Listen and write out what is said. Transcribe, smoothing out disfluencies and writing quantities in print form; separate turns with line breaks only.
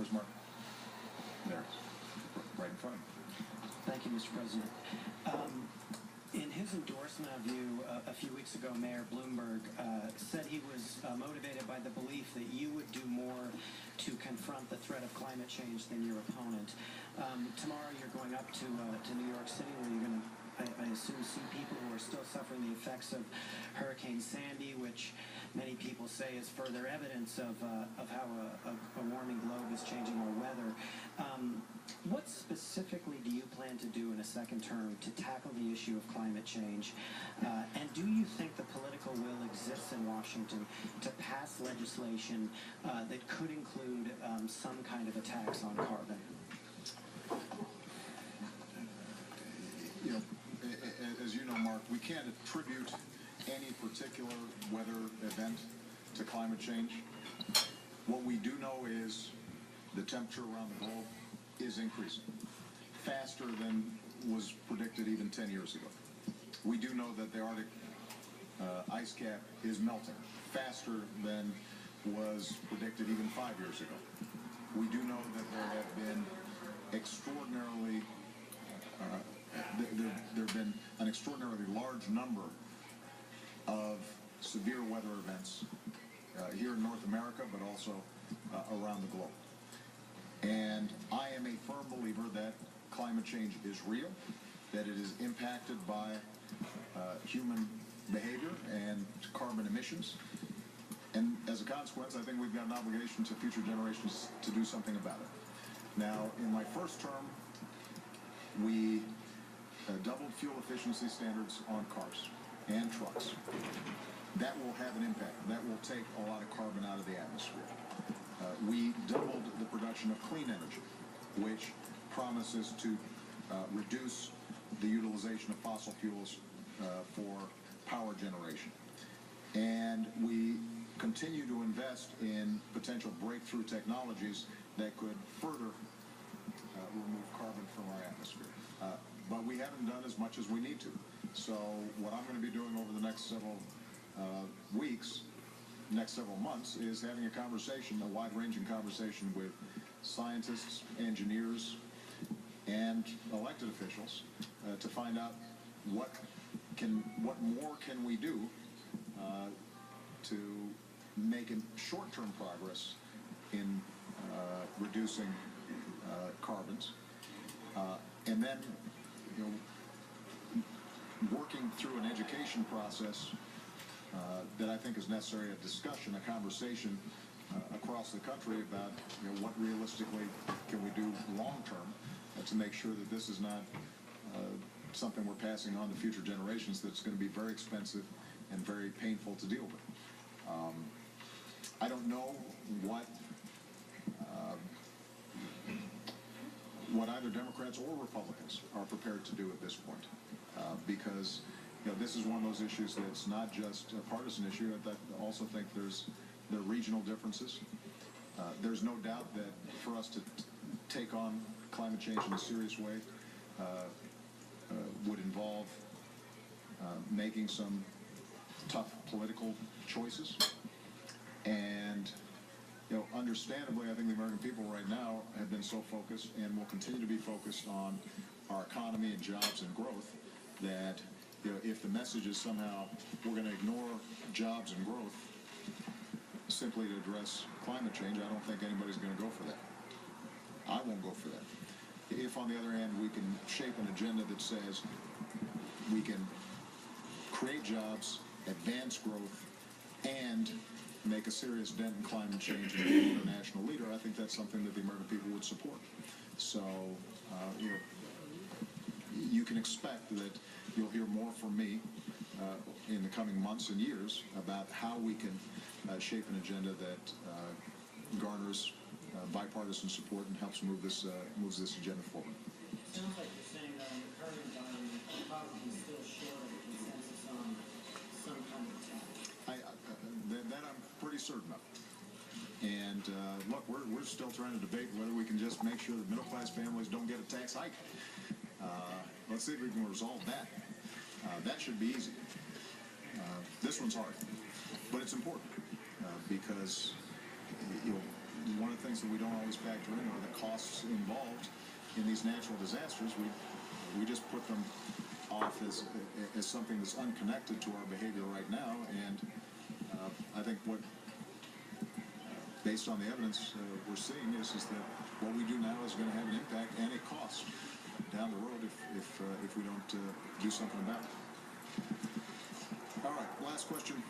Where's Mark? There. Right in front.
Thank you, Mr. President. In his endorsement of you a few weeks ago, Mayor Bloomberg said he was motivated by the belief that you would do more to confront the threat of climate change than your opponent. Tomorrow you're going up to New York City, where you're going to, I assume, see people who are still suffering the effects of Hurricane Sandy, which many people say is further evidence of how a warming globe is changing our weather. What specifically do you plan to do in a second term to tackle the issue of climate change? And do you think the political will exists in Washington to pass legislation that could include some kind of a tax on carbon?
You know, as you know, Mark, we can't attribute any particular weather event to climate change. What we do know is the temperature around the globe is increasing faster than was predicted even 10 years ago. We do know that the Arctic ice cap is melting faster than was predicted even 5 years ago. We do know that there have been extraordinarily there have been an extraordinarily large number of severe weather events here in North America, but also around the globe. And I am a firm believer that climate change is real, that it is impacted by human behavior and carbon emissions. And as a consequence, I think we've got an obligation to future generations to do something about it. Now, in my first term, we doubled fuel efficiency standards on cars and trucks. That will have an impact. That will take a lot of carbon out of the atmosphere. We doubled the production of clean energy, which promises to reduce the utilization of fossil fuels for power generation. And we continue to invest in potential breakthrough technologies that could further remove carbon from our atmosphere. But we haven't done as much as we need to. So what I'm going to be doing over the next several weeks, next several months, is having a conversation, a wide-ranging conversation with scientists, engineers, and elected officials to find out what more can we do to make short-term progress in reducing carbons, and then, you know, working through an education process that I think is necessary, a discussion, a conversation across the country about, you know, what realistically can we do long-term to make sure that this is not something we're passing on to future generations that's going to be very expensive and very painful to deal with. I don't know what either Democrats or Republicans are prepared to do at this point, because, you know, this is one of those issues that's not just a partisan issue. I also think there are regional differences. There's no doubt that for us to take on climate change in a serious way would involve making some tough political choices. And, you know, understandably, I think the American people right now have been so focused and will continue to be focused on our economy and jobs and growth that, you know, if the message is somehow we're going to ignore jobs and growth simply to address climate change, I don't think anybody's going to go for that. I won't go for that. If, on the other hand, we can shape an agenda that says we can create jobs, advance growth, and make a serious dent in climate change and be an international leader, I think that's something that the American people would support. So, you know, you can expect that you'll hear more from me in the coming months and years about how we can shape an agenda that garners bipartisan support and helps moves this agenda forward.
It sounds like you're saying that in the current environment, probably still short of a consensus on some kind of tax.
That I'm pretty certain of. And look, we're still trying to debate whether we can just make sure that middle-class families don't get a tax hike. Let's see if we can resolve that. That should be easy. This one's hard, but it's important because, you know, one of the things that we don't always factor in are the costs involved in these natural disasters. We just put them off as something that's unconnected to our behavior right now, and I think what, based on the evidence we're seeing, is that what we do now is going to have an impact and a cost down the road if we don't do something about it. All right, last question.